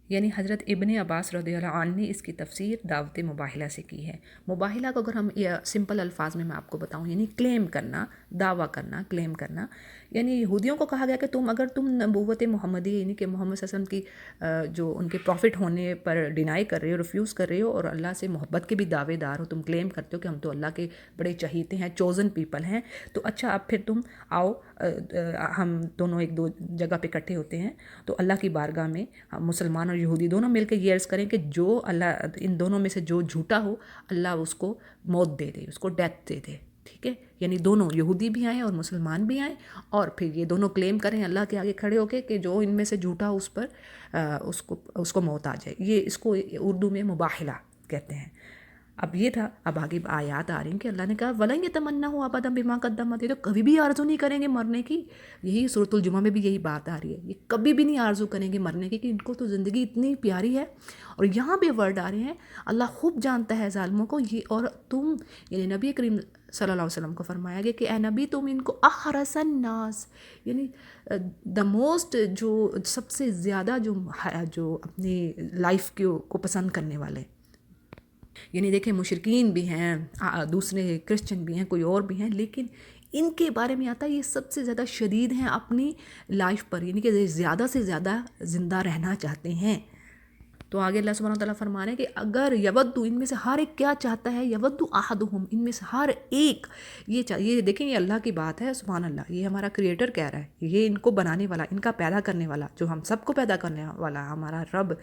یعنی حضرت ابن عباس رضی اللہ عنہ نے اس کی تفسیر دعوت مباہلہ سے کی ہے۔ مباہلہ کو اگر ہم سمپل الفاظ میں آپ کو بتاؤں، یعنی کلیم کرنا، دعویٰ کرنا، کلیم کرنا، یعنی یہودیوں کو کہا گیا کہ اگر تم نبوت محمدی، یعنی کہ محمد صلی اللہ علیہ وسلم کی جو ان کے پروفٹ ہونے پر ڈینائی کر رہے ہو، ریفیوز کر رہے ہو، اور اللہ سے محبت کے بھی دعوے دار ہو، تم کلیم کرتے ہو کہ ہم تو اللہ کے بڑے چہیتے ہیں، چوزن پیپل ہیں، تو اچھا اب پھر تم آؤ، ہم دونوں ایک دو جگہ پہ اکٹھے ہوتے ہیں، تو اللہ کی بارگاہ میں ہم مسلمان اور یہودی دونوں مل کے یہ عرض کریں کہ جو اللہ ان دونوں میں سے جو جھوٹا ہو، اللہ اس کو موت دے دے، اس کو ڈیتھ دے دے، ٹھیک ہے؟ یعنی دونوں یہودی بھی آئیں اور مسلمان بھی آئیں، اور پھر یہ دونوں کلیم کریں اللہ کے آگے کھڑے ہو کے کہ جو ان میں سے جھوٹا ہو اس پر اس کو موت آ جائے۔ یہ اس کو اردو میں مباہلہ کہتے ہیں۔ اب یہ تھا، اب آگے آیات آ رہی ہیں کہ اللہ نے کہا وَلَن يَتَمَنَّهُ أَبَدًا بِمَا قَدَّمَتْ، تو کبھی بھی آرزو نہیں کریں گے مرنے کی۔ یہی سورۃ الجمعہ میں بھی یہی بات آ رہی ہے، یہ کبھی بھی نہیں آرزو کریں گے مرنے کی، کہ ان کو تو زندگی اتنی پیاری ہے۔ اور یہاں بھی ورڈ آ رہے ہیں، اللہ خوب جانتا ہے ظالموں کو، یہ اور تم، یعنی نبی کریم صلی اللہ علیہ وسلم کو فرمایا گیا کہ اے نبی تم ان کو احرس الناس، یعنی دا موسٹ، جو سب سے زیادہ جو اپنی لائف کو پسند کرنے والے، یعنی دیکھیں مشرکین بھی ہیں، دوسرے کرسچن بھی ہیں، کوئی اور بھی ہیں، لیکن ان کے بارے میں آتا ہے یہ سب سے زیادہ شدید ہیں اپنی لائف پر، یعنی کہ زیادہ سے زیادہ زندہ رہنا چاہتے ہیں۔ تو آگے اللہ سبحانہ وتعالیٰ فرما رہے ہیں کہ اگر یودو، ان میں سے ہر ایک کیا چاہتا ہے، یودو احدہم، ان میں سے ہر ایک یہ دیکھیں، یہ اللہ کی بات ہے، سبحان اللہ، یہ ہمارا کریٹر کہہ رہا ہے، یہ ان کو بنانے والا، ان کا پیدا کرنے والا، جو ہم سب کو پیدا کرنے والا ہمارا رب،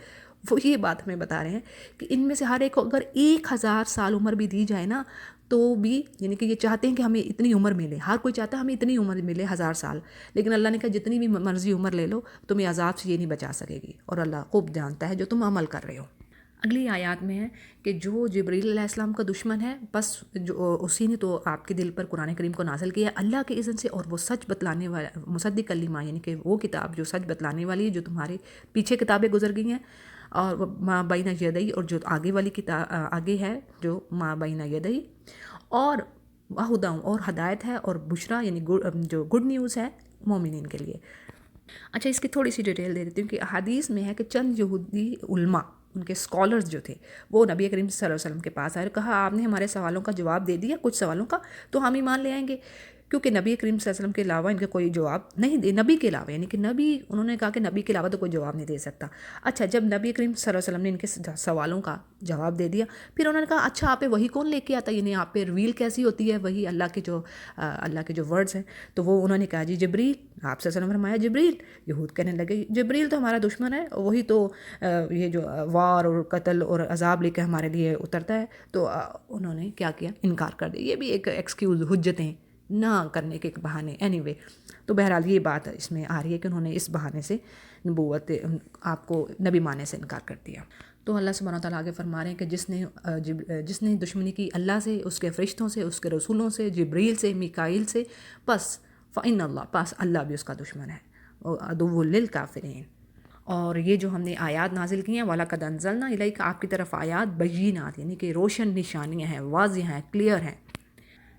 وہ یہ بات ہمیں بتا رہے ہیں کہ ان میں سے ہر ایک کو اگر 1000 سال عمر بھی دی جائے نا تو بھی، یعنی کہ یہ چاہتے ہیں کہ ہمیں اتنی عمر ملے، ہر کوئی چاہتا ہے ہمیں اتنی عمر ملے 1000 سال، لیکن اللہ نے کہا جتنی بھی مرضی عمر لے لو تمہیں عذاب سے یہ نہیں بچا سکے گی، اور اللہ خوب جانتا ہے جو تم عمل کر رہے ہو۔ اگلی آیات میں ہے کہ جو جبریل علیہ السلام کا دشمن ہے، بس جو اسی نے تو آپ کے دل پر قرآن کریم کو نازل کیا اللہ کے اذن سے، اور وہ سچ بتلانے والا مصدق کلمہ، یعنی کہ وہ کتاب جو سچ بتلانے والی ہے، جو تمہارے پیچھے کتابیں گزر گئی ہیں، اور ما بین یدئی، اور جو آگے والی کتاب آگے ہے جو ما بین یدئی، اور ہدیٰ، اور ہدایت ہے، اور بشرا، یعنی جو گڈ نیوز ہے مومنین کے لیے۔ اچھا، اس کی تھوڑی سی ڈیٹیل دے دیتی ہوں کہ حدیث میں ہے کہ چند یہودی علماء، ان کے اسکالرز جو تھے، وہ نبی کریم صلی اللہ علیہ وسلم کے پاس آئے اور کہا آپ نے ہمارے سوالوں کا جواب دے دیا، کچھ سوالوں کا، تو ہم ایمان لے آئیں گے، کیونکہ نبی کریم صلی اللہ علیہ وسلم کے علاوہ ان کا کوئی جواب نہیں دے، نبی کے علاوہ، یعنی کہ نبی، انہوں نے کہا کہ نبی کے علاوہ تو کوئی جواب نہیں دے سکتا۔ اچھا، جب نبی کریم صلی اللہ علیہ وسلم نے ان کے سوالوں کا جواب دے دیا، پھر انہوں نے کہا اچھا آپ پہ وہی کون لے کے آتا ہے، یعنی آپ پہ ریویل کیسی ہوتی ہے وہی، اللہ کے جو ورڈز ہیں، تو وہ انہوں نے کہا جی جبریل، آپ صلی اللہ علیہ وسلم نے فرمایا جبریل، یہود کہنے لگے جبریل تو ہمارا دشمن ہے، وہی تو یہ جو وار اور قتل اور عذاب لے کے ہمارے لیے اترتا ہے، تو انہوں نے کیا کیا، انکار کر دیا۔ یہ بھی ایک ایکسکیوز، حجتیں نہ کرنے کے بہانے، اینی وے، تو بہرحال یہ بات اس میں آ رہی ہے کہ انہوں نے اس بہانے سے نبوت، آپ کو نبی ماننے سے انکار کر دیا۔ تو اللہ سبحانہ وتعالیٰ آگے فرما رہے ہیں کہ جس نے دشمنی کی اللہ سے، اس کے فرشتوں سے، اس کے رسولوں سے، جبریل سے، میکائیل سے، پس فإن اللہ، پس اللہ بھی اس کا دشمن ہے، عدو للکافرین۔ اور یہ جو ہم نے آیات نازل کی ہیں، وَلَقَدْ أَنزَلْنَا إِلَيْكَ، آپ کی طرف آیات بینات، یعنی کہ روشن نشانیاں ہیں، واضح ہیں، کلیئر ہیں،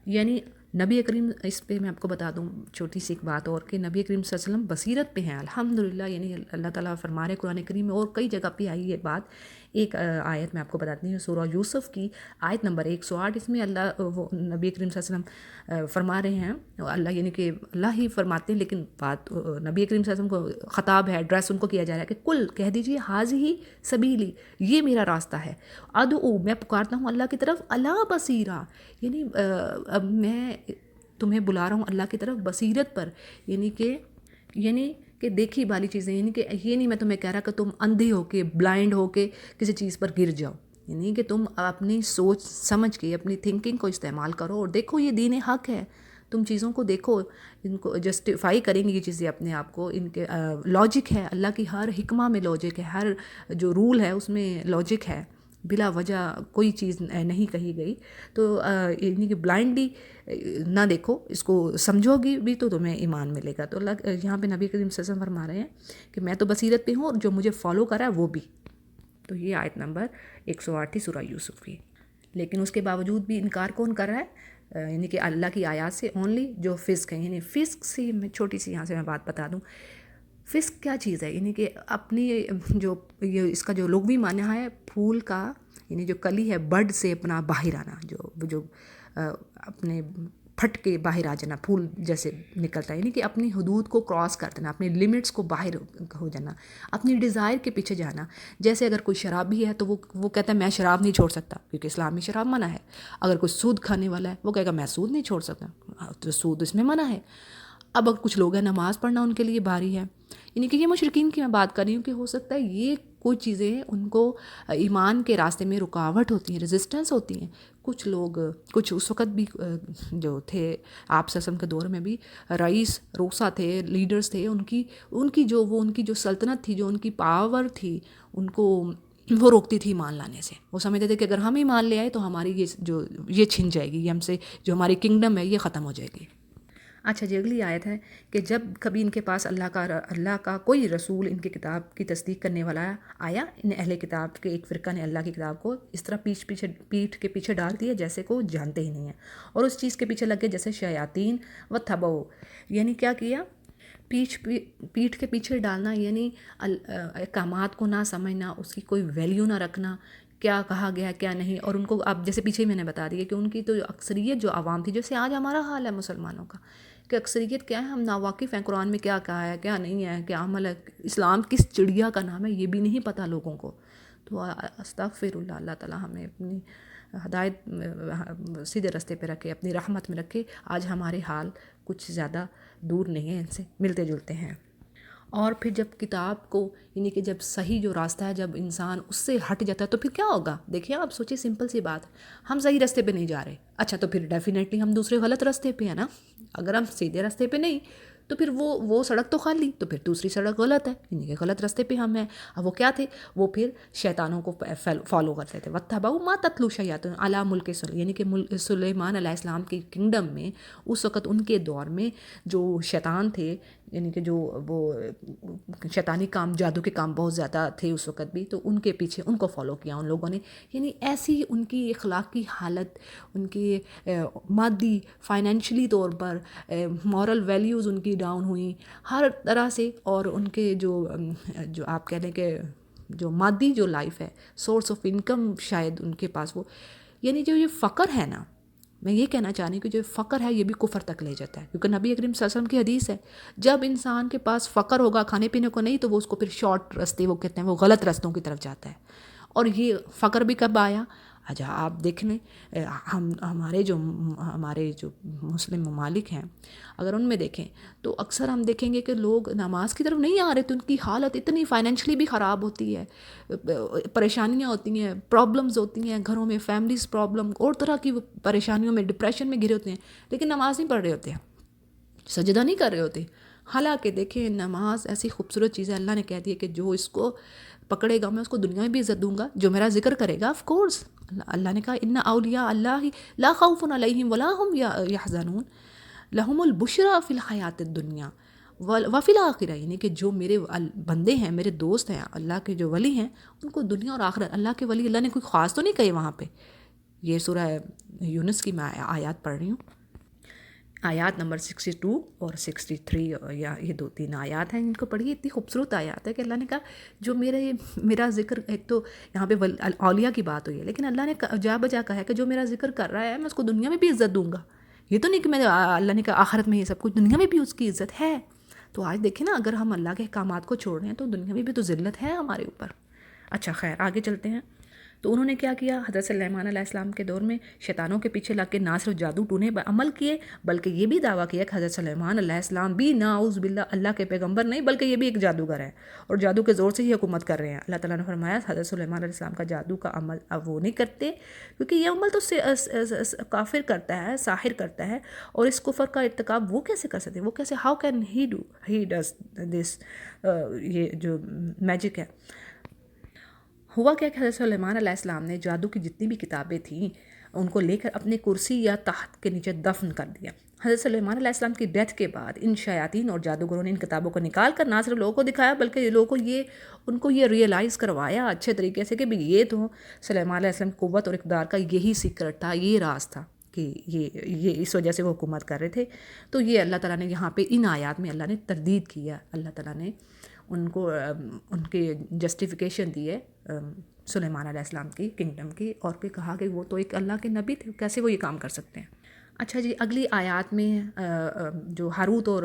یعنی نبی کریم، اس پہ میں آپ کو بتا دوں چھوٹی سی ایک بات اور، کہ نبی کریم صلی اللہ علیہ وسلم بصیرت پہ ہیں الحمدللہ، یعنی اللہ تعالیٰ فرما رہے قرآن کریم میں، اور کئی جگہ پہ آئی یہ بات۔ ایک آیت میں آپ کو بتاتی ہوں، سورہ یوسف کی آیت نمبر 108، اس میں اللہ، وہ نبی کریم صلی اللہ علیہ وسلم فرما رہے ہیں، اللہ یعنی کہ اللہ ہی فرماتے ہیں، لیکن بات نبی کریم صلی اللہ علیہ وسلم کو خطاب ہے، ایڈریس ان کو کیا جا رہا ہے کہ کل کہہ دیجیے حاضی سبیلی، یہ میرا راستہ ہے، ادعو، میں پکارتا ہوں اللہ کی طرف، اللہ بصیرہ، یعنی اب میں تمہیں بلا رہا ہوں اللہ کی طرف بصیرت پر، یعنی کہ دیکھی بالی چیزیں، یعنی کہ یہ نہیں میں تمہیں کہہ رہا کہ تم اندھے ہو کے، بلائنڈ ہو کے کسی چیز پر گر جاؤ، یعنی کہ تم اپنی سوچ سمجھ کے اپنی تھنکنگ کو استعمال کرو اور دیکھو یہ دین حق ہے، تم چیزوں کو دیکھو، ان کو جسٹیفائی کریں گی یہ چیزیں اپنے آپ کو، ان کے لاجک ہے، اللہ کی ہر حکمہ میں لاجک ہے، ہر جو رول ہے اس میں لاجک ہے، بلا وجہ کوئی چیز نہیں کہی گئی، تو یعنی کہ بلائنڈلی نہ دیکھو، اس کو سمجھو گی بھی تو تمہیں ایمان ملے گا۔ تو اللہ یہاں پہ نبی کریم صلی اللہ علیہ وسلم فرما رہے ہیں کہ میں تو بصیرت پہ ہوں، اور جو مجھے فالو کرا ہے وہ بھی۔ تو یہ آیت نمبر 108 تھی سورہ یوسف کی۔ لیکن اس کے باوجود بھی انکار کون کر رہا ہے، یعنی کہ اللہ کی آیات سے، اونلی جو فسق ہیں، یعنی فسق سے میں چھوٹی سی یہاں سے میں بات بتا دوں، فسق کیا چیز ہے؟ یعنی کہ اپنی جو یہ اس کا جو لغوی معنی ہے پھول کا، یعنی جو کلی ہے بڈ سے اپنا باہر آنا، جو اپنے پھٹ کے باہر آ جانا، پھول جیسے نکلتا ہے، یعنی کہ اپنی حدود کو کراس کر دینا، اپنی لمٹس کو باہر ہو جانا، اپنی ڈیزائر کے پیچھے جانا. جیسے اگر کوئی شرابی ہے تو وہ کہتا ہے میں شراب نہیں چھوڑ سکتا کیونکہ اسلام میں شراب منع ہے. اگر کوئی سود کھانے والا ہے وہ کہے گا میں سود نہیں چھوڑ سکتا، تو سود اس میں منع ہے. اب اگر کچھ لوگ ہیں نماز پڑھنا ان کے لیے بھاری ہے، یعنی کہ یہ مشرکین کی میں بات کر رہی ہوں کہ ہو سکتا ہے یہ کوئی چیزیں ان کو ایمان کے راستے میں رکاوٹ ہوتی ہیں، ریزسٹنس ہوتی ہیں. کچھ لوگ، کچھ اس وقت بھی جو تھے آپ سسم کے دور میں بھی رئیس روسا تھے، لیڈرز تھے، ان کی جو سلطنت تھی، جو ان کی پاور تھی، ان کو وہ روکتی تھی ایمان لانے سے. وہ سمجھتے تھے کہ اگر ہم ایمان لے آئے تو ہماری یہ چھن جائے گی، یہ ہم سے جو ہماری کنگڈم ہے یہ ختم ہو جائے گی. اچھا جی، اگلی آیت ہے کہ جب کبھی ان کے پاس اللہ کا کوئی رسول ان کی کتاب کی تصدیق کرنے والا آیا، ان اہل کتاب کے ایک فرقہ نے اللہ کی کتاب کو اس طرح پیٹھ کے پیچھے ڈال دیا جیسے کو جانتے ہی نہیں ہیں، اور اس چیز کے پیچھے لگ گئے جیسے شیاطین و تھبو. یعنی کیا کیا؟ پیٹھ کے پیچھے ڈالنا، یعنی احکامات کو نہ سمجھنا، اس کی کوئی ویلیو نہ رکھنا، کیا کہا گیا کیا نہیں. اور ان کو اب جیسے پیچھے میں نے بتا دیا کہ ان کی تو اکثریت جو عوام تھی، جیسے آج ہمارا حال ہے مسلمانوں کا کہ اکثریت کیا ہے، ہم ناواقف ہیں قرآن میں کیا کہا ہے کیا نہیں ہے، کیا عمل ہے، اسلام کس چڑیا کا نام ہے یہ بھی نہیں پتہ لوگوں کو. تو استغفر اللہ، اللہ تعالیٰ ہمیں اپنی ہدایت سیدھے راستے پہ رکھے، اپنی رحمت میں رکھے. آج ہمارے حال کچھ زیادہ دور نہیں ہیں، ان سے ملتے جلتے ہیں. اور پھر جب کتاب کو، یعنی کہ جب صحیح جو راستہ ہے جب انسان اس سے ہٹ جاتا ہے تو پھر کیا ہوگا؟ دیکھیے آپ سوچیں، سمپل سی بات، ہم صحیح راستے پہ نہیں جا رہے، اچھا تو پھر ڈیفینیٹلی ہم دوسرے غلط راستے پہ ہیں نا. اگر ہم سیدھے راستے پہ نہیں تو پھر وہ سڑک تو خالی، تو پھر دوسری سڑک غلط ہے، یعنی کہ غلط راستے پہ ہم ہیں. اب وہ کیا تھے؟ وہ پھر شیطانوں کو فالو کرتے تھے. وَاتَّبَعُوا مَا تَتْلُو الشَّيَاطِینُ عَلَىٰ مُلْکِ سلیمان، یعنی کہ سلیمان علیہ السلام کی کنگڈم میں اس وقت ان کے دور میں جو شیطان تھے، یعنی کہ جو وہ شیطانی کام، جادو کے کام بہت زیادہ تھے اس وقت بھی، تو ان کے پیچھے ان کو فالو کیا ان لوگوں نے. یعنی ایسی ان کی اخلاقی حالت، ان کی مادی فائنینشلی طور پر مورل ویلیوز ان کی ڈاؤن ہوئیں ہر طرح سے. اور ان کے جو آپ کہہ لیں کہ جو مادی جو لائف ہے، سورس آف انکم شاید ان کے پاس وہ، یعنی جو یہ فقر ہے نا، میں یہ کہنا چاہ رہی ہوں کہ جو فقر ہے یہ بھی کفر تک لے جاتا ہے. کیونکہ نبی کریم صلی اللہ علیہ وسلم کی حدیث ہے، جب انسان کے پاس فقر ہوگا کھانے پینے کو نہیں، تو وہ اس کو پھر شارٹ راستے، وہ کہتے ہیں وہ غلط راستوں کی طرف جاتا ہے. اور یہ فقر بھی کب آیا؟ اچھا آپ دیکھ لیں، ہمارے جو مسلم ممالک ہیں، اگر ان میں دیکھیں تو اکثر ہم دیکھیں گے کہ لوگ نماز کی طرف نہیں آ رہے، تو ان کی حالت اتنی فائنینشلی بھی خراب ہوتی ہے، پریشانیاں ہوتی ہیں، پرابلمز ہوتی ہیں گھروں میں، فیملیز پرابلم اور طرح کی پریشانیوں میں، ڈپریشن میں گھرے ہوتے ہیں، لیکن نماز نہیں پڑھ رہے ہوتے ہیں، سجدہ نہیں کر رہے ہوتے. حالانکہ دیکھیں نماز ایسی خوبصورت چیز ہے، اللہ نے کہہ دیا کہ جو اس کو پکڑے گا میں اس کو دنیا میں بھی عزت دوں گا، جو میرا ذکر کرے گا. آف کورس اللہ نے کہا ان اولیاء اللہ لا خوف علیہم ولا هم یحزنون لہم البشریٰ فی الحیات الدنیا وفی الآخرہ، یعنی کہ جو میرے بندے ہیں، میرے دوست ہیں، اللہ کے جو ولی ہیں، ان کو دنیا اور آخرت، اللہ کے ولی، اللہ نے کوئی خاص تو نہیں کہے وہاں پہ. یہ سورہ یونس کی میں آیات پڑھ رہی ہوں، آیات نمبر 62 اور 63، یا یہ 2-3 آیات ہیں، ان کو پڑھیے. اتنی خوبصورت آیات ہے کہ اللہ نے کہا جو میرا ذکر، ایک تو یہاں پہ اولیاء کی بات ہوئی ہے، لیکن اللہ نے جا بجا کہا ہے کہ جو میرا ذکر کر رہا ہے میں اس کو دنیا میں بھی عزت دوں گا. یہ تو نہیں کہ میں اللہ نے کہا آخرت میں یہ سب کچھ، دنیا میں بھی اس کی عزت ہے. تو آج دیکھیں نا، اگر ہم اللہ کے احکامات کو چھوڑ رہے ہیں تو دنیا میں بھی تو ذلت ہے ہمارے اوپر. اچھا خیر آگے چلتے ہیں. تو انہوں نے کیا کیا؟ حضرت سلیمان علیہ السلام کے دور میں شیطانوں کے پیچھے لگ کے نہ صرف جادو ٹونے پر عمل کیے، بلکہ یہ بھی دعویٰ کیا کہ حضرت سلیمان علیہ السلام بھی نعوذ باللہ اللہ کے پیغمبر نہیں، بلکہ یہ بھی ایک جادوگر ہے اور جادو کے زور سے ہی حکومت کر رہے ہیں. اللہ تعالیٰ نے فرمایا حضرت سلیمان علیہ السلام کا جادو کا عمل اب وہ نہیں کرتے، کیونکہ یہ عمل تو کافر کرتا ہے، ساحر کرتا ہے، اور اس کفر کا ارتکاب وہ کیسے کر سکتے؟ وہ کیسے، how can he does this, یہ جو میجک ہے. ہوا کیا کہ حضرت سلیمان علیہ السلام نے جادو کی جتنی بھی کتابیں تھیں ان کو لے کر اپنے کرسی یا تخت کے نیچے دفن کر دیا. حضرت سلیمان علیہ السلام کی ڈیتھ کے بعد ان شیاطین اور جادوگروں نے ان کتابوں کو نکال کر نہ صرف لوگوں کو دکھایا، بلکہ لوگوں کو ان کو یہ ریئلائز کروایا اچھے طریقے سے کہ بھی یہ تو سلیمان علیہ السلام کی قوت اور اقتدار کا یہی سیکرٹ تھا، یہ راز تھا. کہ یہ اس وجہ سے وہ حکومت کر رہے تھے. تو یہ اللہ تعالیٰ نے یہاں پہ ان آیات میں اللہ نے تردید کیا. اللہ تعالیٰ نے ان کو ان کی جسٹیفیکیشن دی ہے سلیمان علیہ السلام کی کنگڈم کی، اور پھر کہا کہ وہ تو ایک اللہ کے نبی تھے، کیسے وہ یہ کام کر سکتے ہیں. اچھا جی، اگلی آیات میں جو ہاروت اور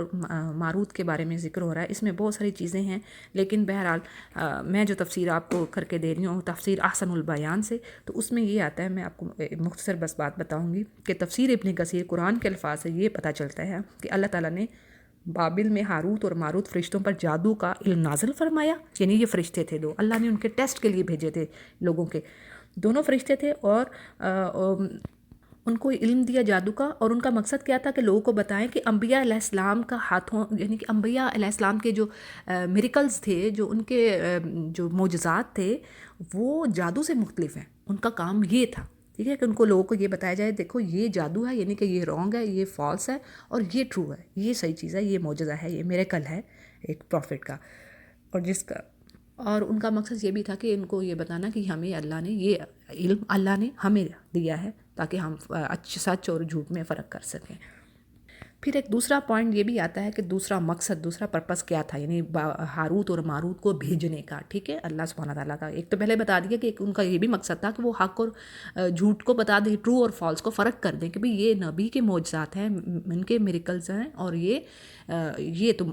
ماروت کے بارے میں ذکر ہو رہا ہے، اس میں بہت ساری چیزیں ہیں، لیکن بہرحال میں جو تفسیر آپ کو کر کے دے رہی ہوں تفسیر احسن البیان سے، تو اس میں یہ آتا ہے، میں آپ کو مختصر بس بات بتاؤں گی کہ تفسیر ابن کثیر قرآن کے الفاظ سے یہ پتہ چلتا ہے کہ اللہ تعالیٰ نے بابل میں ہاروت اور ماروت فرشتوں پر جادو کا علم نازل فرمایا. یعنی یہ فرشتے تھے دو، اللہ نے ان کے ٹیسٹ کے لیے بھیجے تھے لوگوں کے. دونوں فرشتے تھے اور ان کو علم دیا جادو کا، اور ان کا مقصد کیا تھا کہ لوگوں کو بتائیں کہ انبیاء علیہ السلام کا ہاتھوں، یعنی کہ انبیاء علیہ السلام کے جو میریکلز تھے، جو ان کے جو معجزات تھے، وہ جادو سے مختلف ہیں. ان کا کام یہ تھا، ٹھیک ہے، کہ ان کو لوگوں کو یہ بتایا جائے دیکھو یہ جادو ہے، یعنی کہ یہ رانگ ہے، یہ فالس ہے، اور یہ ٹرو ہے، یہ صحیح چیز ہے، یہ معجزہ ہے، یہ میریکل ہے ایک پروفٹ کا. اور ان کا مقصد یہ بھی تھا کہ ان کو یہ بتانا کہ ہمیں اللہ نے یہ علم اللہ نے ہمیں دیا ہے تاکہ ہم سچ اور جھوٹ میں فرق کر سکیں. پھر ایک دوسرا پوائنٹ یہ بھی آتا ہے کہ دوسرا مقصد، دوسرا پرپس کیا تھا، یعنی ہاروت اور ماروت کو بھیجنے کا. ٹھیک ہے، اللہ سبحانہ تعالیٰ کا ایک تو پہلے بتا دیا کہ ان کا یہ بھی مقصد تھا کہ وہ حق اور جھوٹ کو بتا دیں، ٹرو اور فالس کو فرق کر دیں کہ بھئی یہ نبی کے معجزات ہیں، ان کے میریکلز ہیں، اور یہ تو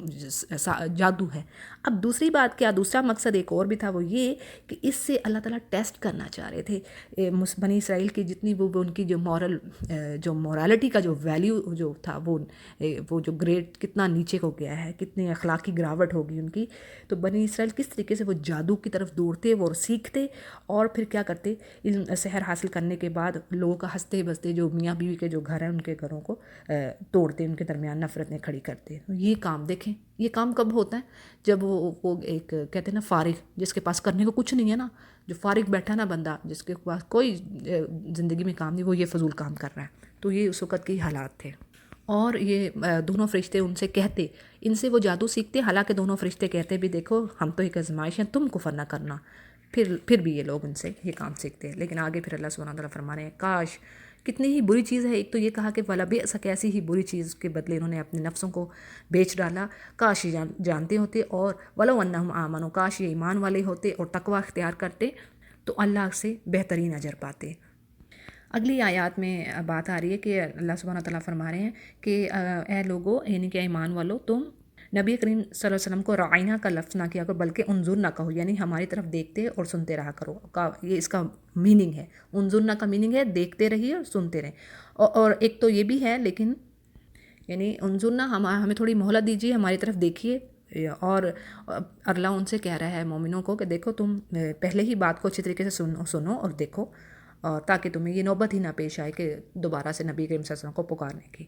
جادو ہے. اب دوسری بات کیا، دوسرا مقصد ایک اور بھی تھا، وہ یہ کہ اس سے اللہ تعالیٰ ٹیسٹ کرنا چاہ رہے تھے بنی اسرائیل کی جتنی وہ ان کی جو مورالٹی کا جو ویلیو جو تھا، وہ جو گریڈ کتنا نیچے کو گیا ہے، کتنی اخلاقی گراوٹ ہوگی ان کی. تو بنی اسرائیل کس طریقے سے وہ جادو کی طرف دوڑتے، وہ سیکھتے، اور پھر کیا کرتے، علم سحر حاصل کرنے کے بعد لوگوں کا ہنستے بستے جو میاں بیوی کے جو گھر ہیں ان کے گھروں کو توڑتے، ان کے درمیان نفرتیں کھڑی کرتے. یہ کام دیکھیں، یہ کام کب ہوتا ہے؟ جب وہ ایک کہتے ہیں نا فارغ، جس کے پاس کرنے کو کچھ نہیں ہے نا، جو فارغ بیٹھا نا بندہ، جس کے پاس کوئی زندگی میں کام نہیں، وہ یہ فضول کام کر رہا ہے. تو یہ اس وقت کے حالات تھے. اور یہ دونوں فرشتے ان سے کہتے، ان سے وہ جادو سیکھتے، حالانکہ دونوں فرشتے کہتے بھی دیکھو ہم تو ایک آزمائش ہیں، تم کفر نہ کرنا. پھر بھی یہ لوگ ان سے یہ کام سیکھتے ہیں. لیکن آگے پھر اللہ سبحانہ تعالیٰ فرما رہے ہیں کاش، کتنی ہی بری چیز ہے. ایک تو یہ کہا کہ ولا بئس، ایسی ہی بری چیز کے بدلے انہوں نے اپنے نفسوں کو بیچ ڈالا. کاش یہ جانتے ہوتے، اور ولو انہم آمنوا، کاش یہ ایمان والے ہوتے اور تقوی اختیار کرتے تو اللہ سے بہترین اجر پاتے. اگلی آیات میں بات آ رہی ہے کہ اللہ سبحانہ تعالیٰ فرما رہے ہیں کہ اے لوگو، یعنی کہ ایمان والو، تم نبی کریم صلی اللہ علیہ وسلم کو رعینہ کا لفظ نہ کیا کرو، بلکہ انظر نہ کہو، یعنی ہماری طرف دیکھتے اور سنتے رہا کرو. یہ اس کا میننگ ہے. انظرنا کا میننگ ہے دیکھتے رہیے اور سنتے رہیں. اور ایک تو یہ بھی ہے، لیکن یعنی انظرنا ہمیں تھوڑی مہلت دیجیے، ہماری طرف دیکھیے. اور اللہ ان سے کہہ رہا ہے مومنوں کو کہ دیکھو تم پہلے ہی بات کو اچھی طریقے سے سنو اور دیکھو، تاکہ تمہیں یہ نوبت ہی نہ پیش آئے کہ دوبارہ سے نبی کریم صلی اللہ علیہ وسلم کو پکارنے کی.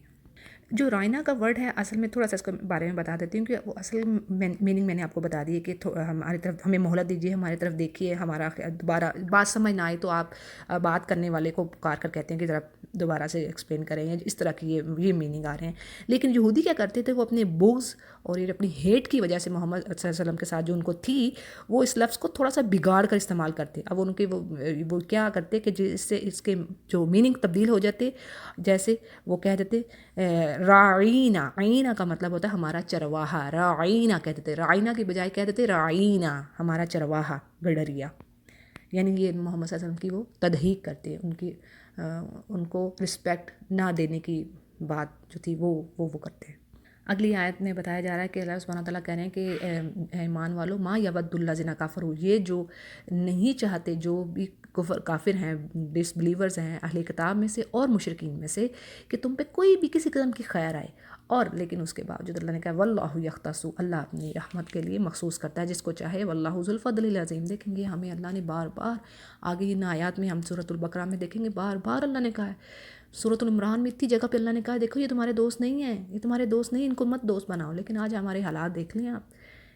جو رائنا کا ورڈ ہے، اصل میں تھوڑا سا اس کے بارے میں بتا دیتی ہوں کہ وہ اصل میننگ میں نے آپ کو بتا دی ہے کہ ہماری طرف ہمیں مہلت دیجیے، ہماری طرف دیکھیے، ہمارا دوبارہ بات سمجھ نہ آئے تو آپ بات کرنے والے کو پکار کر کہتے ہیں کہ ذرا دوبارہ سے ایکسپلین کریں، یا اس طرح کی یہ میننگ آ رہے ہیں. لیکن یہودی کیا کرتے تھے، وہ اپنے بغض اور یہ اپنی ہیٹ کی وجہ سے محمد صلی اللہ علیہ وسلم کے ساتھ جو ان کو تھی، وہ اس لفظ کو تھوڑا سا بگاڑ کر استعمال کرتے. اب ان کے وہ کیا کرتے کہ جس سے اس کے جو میننگ تبدیل ہو جاتے. جیسے وہ کہہ دیتے رعینہ، عینہ کا مطلب ہوتا ہے ہمارا چرواہا، رعینہ کہتے تھے، رعینہ کی بجائے کہتے تھے رعینہ، ہمارا چرواہا، گڈریا. یعنی یہ محمد صلی اللہ علیہ وسلم کی وہ تضحیق کرتے، ان کو رسپیکٹ نہ دینے کی بات جو تھی وہ کرتے. اگلی آیت میں بتایا جا رہا ہے کہ اللہ سبحانہ تعالیٰ کہہ رہے ہیں کہ ایمان والو ما یود الذین کفروا، یہ جو نہیں چاہتے، جو بھی کافر ہیں، ڈس بلیورز ہیں اہل کتاب میں سے اور مشرکین میں سے، کہ تم پہ کوئی بھی کسی قسم کی خیر آئے. اور لیکن اس کے باوجود اللہ نے کہا واللہ یختص، اللہ اپنی رحمت کے لیے مخصوص کرتا ہے جس کو چاہے، واللہ ذو الفضل العظیم. دیکھیں گے ہمیں اللہ نے بار بار آگے ان آیات میں، ہم سورۃ البقرہ میں دیکھیں گے بار بار اللہ نے کہا ہے. سورۃ العمران میں اتنی جگہ پہ اللہ نے کہا دیکھو یہ تمہارے دوست نہیں ہیں، یہ تمہارے دوست نہیں، ان کو مت دوست بناؤ. لیکن آج ہمارے حالات دیکھ لیں آپ،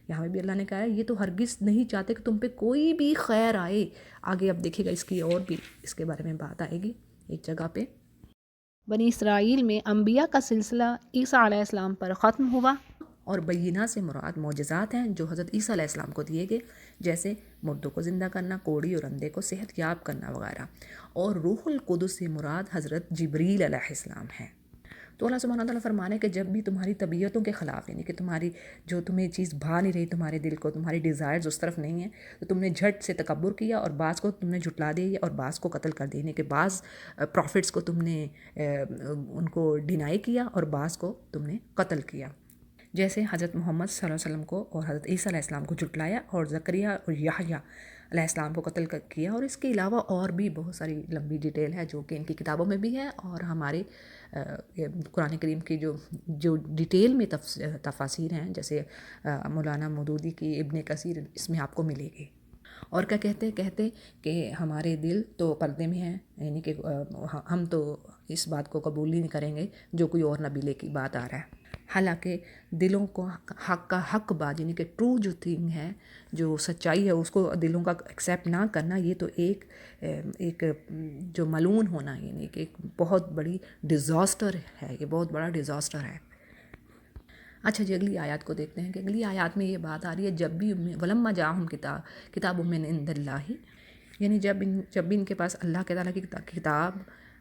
یہاں بھی اللہ نے کہا ہے یہ تو ہرگز نہیں چاہتے کہ تم پہ کوئی بھی خیر آئے. آگے اب دیکھیے گا اس کی اور بھی اس کے بارے میں بات آئے گی ایک جگہ پہ. بنی اسرائیل میں انبیاء کا سلسلہ عیسیٰ علیہ السلام پر ختم ہوا، اور بینہ سے مراد معجزات ہیں جو حضرت عیسیٰ علیہ السلام کو دیے گئے، جیسے مردوں کو زندہ کرنا، کوڑی اور اندھے کو صحت یاب کرنا وغیرہ۔ اور روح القدس سے مراد حضرت جبریل علیہ السلام ہے۔ تو اللہ سبحانہ تعالیٰ فرمانے کہ جب بھی تمہاری طبیعتوں کے خلاف، یعنی کہ تمہاری جو تمہیں چیز بھا نہیں رہی تمہارے دل کو، تمہاری ڈیزائرز اس طرف نہیں ہیں، تو تم نے جھٹ سے تکبر کیا اور بعض کو تم نے جھٹلا دیا اور بعض کو قتل کر دیا، یعنی کہ بعض پروفٹس کو تم نے ان کو ڈینائی کیا اور بعض کو تم نے قتل کیا، جیسے حضرت محمد صلی اللہ علیہ وسلم کو اور حضرت عیسیٰ علیہ السلام کو جھٹلایا اور زکریہ اور یحییٰ علیہ السلام کو قتل کیا۔ اور اس کے علاوہ اور بھی بہت ساری لمبی ڈیٹیل ہے جو کہ ان کی کتابوں میں بھی ہے، اور ہمارے قرآن کریم کی جو ڈیٹیل میں تفاسیر ہیں، جیسے مولانا مودودی کی ابن کثیر، اس میں آپ کو ملے گی۔ اور کیا کہتے کہ ہمارے دل تو پردے میں ہیں، یعنی کہ ہم تو اس بات کو قبول ہی نہیں کریں گے جو کوئی اور نبی لے کی بات آ رہا ہے، حالانکہ دلوں کو حق کا حق بات، یعنی کہ ٹرو جو تھنگ ہے، جو سچائی ہے، اس کو دلوں کا ایکسیپٹ نہ کرنا، یہ تو ایک جو ملعون ہونا، یعنی کہ ایک بہت بڑی ڈیزاسٹر ہے، یہ بہت بڑا ڈیزاسٹر ہے۔ اچھا جی، اگلی آیات کو دیکھتے ہیں کہ اگلی آیات میں یہ بات آ رہی ہے، جب بھی ولما جاءہم کتاب من عند اللہ، یعنی جب بھی ان کے پاس اللہ کے تعالیٰ کی کتاب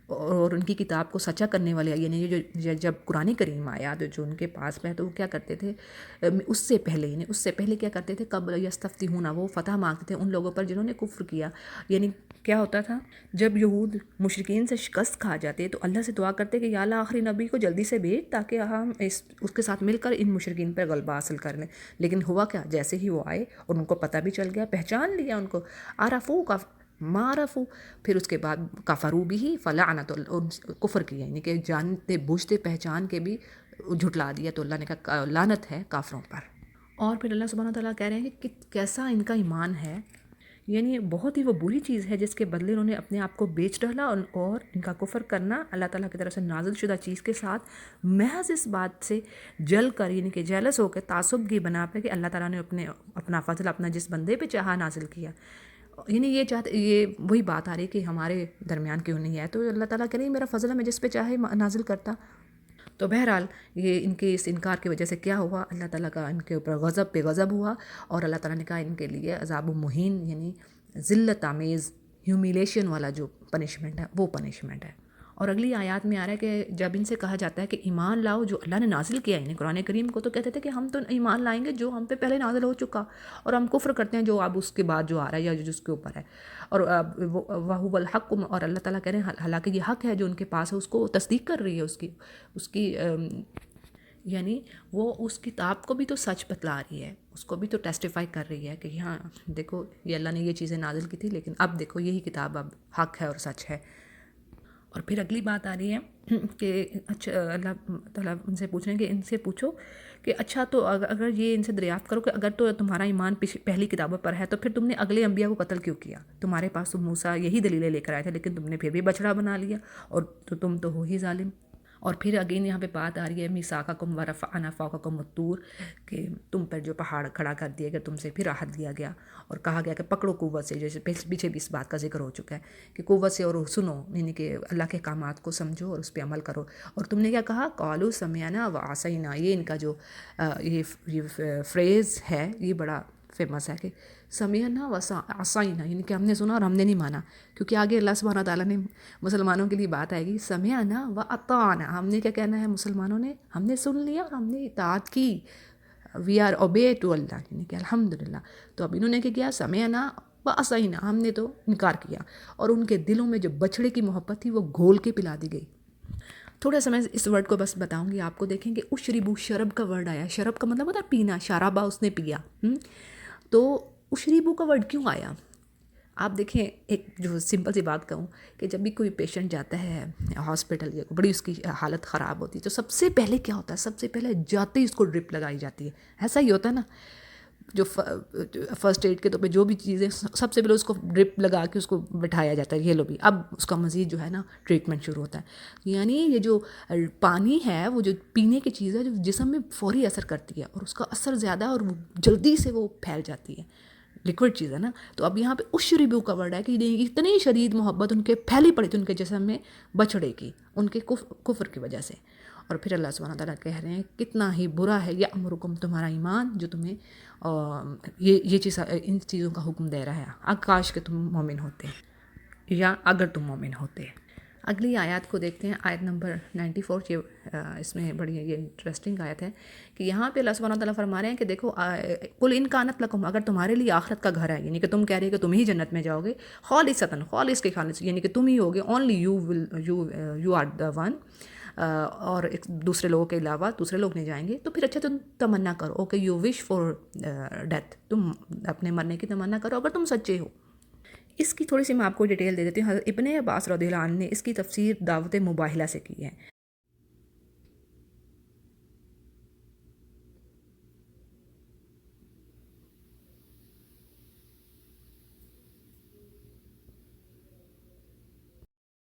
اور ان کی کتاب کو سچا کرنے والے، یعنی جب قرآن کریم آیا جو ان کے پاس ہے، تو وہ کیا کرتے تھے اس سے پہلے کیا کرتے تھے، قبل یستفتحون، وہ فتح مانگتے تھے ان لوگوں پر جنہوں نے کفر کیا۔ یعنی کیا ہوتا تھا، جب یہود مشرکین سے شکست کھا جاتے تو اللہ سے دعا کرتے کہ یا اللہ آخری نبی کو جلدی سے بھیج تاکہ ہم اس کے ساتھ مل کر ان مشرکین پر غلبہ حاصل کر لیں۔ لیکن ہوا کیا، جیسے ہی وہ آئے اور ان کو پتہ بھی چل گیا، پہچان لیا ان کو، عرفو کا معرفو، پھر اس کے بعد کفرو بھی فلعنت، کفر کیا، یعنی کہ جانتے بوجھتے پہچان کے بھی جھٹلا دیا، تو اللہ نے کہا لعنت ہے کافروں پر۔ اور پھر اللہ سبحانہ تعالیٰ کہہ رہے ہیں کہ کیسا ان کا ایمان ہے، یعنی بہت ہی وہ بری چیز ہے جس کے بدلے انہوں نے اپنے آپ کو بیچ ڈالا، اور ان کا کفر کرنا اللہ تعالیٰ کی طرف سے نازل شدہ چیز کے ساتھ محض اس بات سے جل کر، یعنی کہ جیلس ہو کے، تعصب کی بنا پہ کہ اللہ تعالیٰ نے اپنا فضل اپنا جس بندے پہ چاہا نازل کیا، یعنی یہ وہی بات آ رہی کہ ہمارے درمیان کیوں نہیں ہے، تو اللہ تعالیٰ کہہ رہی ہے میرا فضل ہے، میں جس پہ چاہے نازل کرتا۔ تو بہرحال یہ ان کے اس انکار کی وجہ سے کیا ہوا، اللہ تعالیٰ کا ان کے اوپر غضب پہ غضب ہوا، اور اللہ تعالیٰ نے کہا ان کے لیے عذاب مہین، یعنی ذلت آمیز ہیومیلیشن والا جو پنشمنٹ ہے وہ پنشمنٹ ہے۔ اور اگلی آیات میں آ رہا ہے کہ جب ان سے کہا جاتا ہے کہ ایمان لاؤ جو اللہ نے نازل کیا، یعنی قرآن کریم کو، تو کہتے تھے کہ ہم تو ایمان لائیں گے جو ہم پہ پہلے نازل ہو چکا، اور ہم کفر کرتے ہیں جو اب اس کے بعد جو آ رہا ہے یا جو اس کے اوپر ہے، اور وَهُوَ الْحَقُّ، اور اللہ تعالیٰ کہہ رہے ہیں حالانکہ یہ حق ہے جو ان کے پاس ہے، اس کو تصدیق کر رہی ہے اس کی یعنی وہ اس کتاب کو بھی تو سچ بتلا رہی ہے، اس کو بھی تو ٹیسٹیفائی کر رہی ہے کہ ہاں دیکھو یہ اللہ نے یہ چیزیں نازل کی تھی، لیکن اب دیکھو یہی کتاب اب حق ہے اور سچ ہے۔ اور پھر اگلی بات آ رہی ہے کہ اچھا، اللہ تعالیٰ ان سے پوچھ رہے ہیں کہ ان سے پوچھو کہ اچھا تو اگر یہ ان سے دریافت کرو کہ اگر تو تمہارا ایمان پہلی کتابوں پر ہے تو پھر تم نے اگلے انبیاء کو قتل کیوں کیا، تمہارے پاس تو موسیٰ یہی دلیلیں لے کر آئے تھے، لیکن تم نے پھر بھی بچڑا بنا لیا، اور تو تم تو ہو ہی ظالم۔ اور پھر اگین یہاں پہ بات آ رہی ہے میثاقکم ورفعنا فوقکم الطور، کہ تم پر جو پہاڑ کھڑا کر دیا گیا، تم سے پھر راحت دیا گیا، اور کہا گیا کہ پکڑو قوت سے، جیسے پیچھے بھی اس بات کا ذکر ہو چکا ہے کہ قوت سے اور سنو، یعنی کہ اللہ کے احکامات کو سمجھو اور اس پہ عمل کرو۔ اور تم نے کیا کہا، قالوا سمعنا وعصینا، یہ ان کا جو یہ فریز ہے یہ بڑا فیمس ہے کہ سمعنا وعصینا، یعنی کہ ہم نے سنا اور ہم نے نہیں مانا، کیونکہ آگے اللہ سبحانہ تعالیٰ نے مسلمانوں کے لیے بات آئے گی سمعنا واطعنا، ہم نے کیا کہنا ہے مسلمانوں نے، ہم نے سن لیا اور ہم نے اطاعت کی، وی آر اوبے ٹو اللہ، یعنی کہ الحمدللہ۔ تو اب انہوں نے کیا کیا، سمعنا وعصینا، ہم نے تو انکار کیا، اور ان کے دلوں میں جو بچڑے کی محبت تھی وہ گھول کے پلا دی گئی۔ تھوڑا سا میں اس ورڈ کو بس بتاؤں گی آپ کو، دیکھیں کہ اشربو، شرب کا ورڈ آیا، شرب کا مطلب ہوتا ہے پینا، شرابہ اس نے پیا، تو اشربو کا ورڈ کیوں آیا؟ آپ دیکھیں، ایک جو سمپل سی بات کہوں کہ جب بھی کوئی پیشنٹ جاتا ہے ہاسپٹل یا بڑی اس کی حالت خراب ہوتی ہے تو سب سے پہلے کیا ہوتا ہے، سب سے پہلے جاتے ہی اس کو ڈرپ لگائی جاتی ہے، ایسا ہی ہوتا ہے نا، جو فرسٹ ایڈ کے طور پہ جو بھی چیزیں سب سے پہلے اس کو ڈرپ لگا کے اس کو بٹھایا جاتا ہے، یہ لو بھی، اب اس کا مزید جو ہے نا ٹریٹمنٹ شروع ہوتا ہے۔ یعنی یہ جو پانی ہے وہ جو پینے کی چیز ہے جو جسم میں فوری اثر کرتی ہے، اور اس کا اثر زیادہ ہے اور وہ جلدی سے وہ پھیل جاتی ہے، لیکوڈ چیز ہے نا۔ تو اب یہاں پہ اشربو کا ورڈ ہے کہ اتنی شدید محبت ان کے پھیلی پڑی تھی ان کے جسم میں بچڑے کی، ان کے کفر کی وجہ سے۔ اور پھر اللہ سبحانہ تعالیٰ کہہ رہے ہیں کتنا ہی برا ہے یہ امرکم تمہارا ایمان جو تمہیں یہ چیز ان چیزوں کا حکم دے رہا ہے، کاش کہ تم مومن ہوتے یا اگر تم مومن ہوتے۔ اگلی آیات کو دیکھتے ہیں، آیت نمبر 94۔ اس میں بڑی یہ انٹرسٹنگ آیت ہے کہ یہاں پہ اللہ سبحانہ تعالیٰ فرما رہے ہیں کہ دیکھو قل ان کانت لکم، اگر تمہارے لیے آخرت کا گھر ہے، یعنی کہ تم کہہ رہے ہو کہ تم ہی جنت میں جاؤ گے، خالصتاً خالص کے خالص، یعنی کہ تم ہی ہوگے، only you are the one, اور دوسرے لوگوں کے علاوہ دوسرے لوگ نہیں جائیں گے، تو پھر اچھا تم تمنا کرو، okay you wish for death, تم اپنے مرنے کی تمنا کرو اگر تم سچے ہو۔ اس کی تھوڑی سی میں آپ کو ڈیٹیل دے دیتی ہوں۔ حضرت ابن عباس رضی اللہ عنہ نے اس کی تفسیر دعوت مباہلہ سے کی ہے۔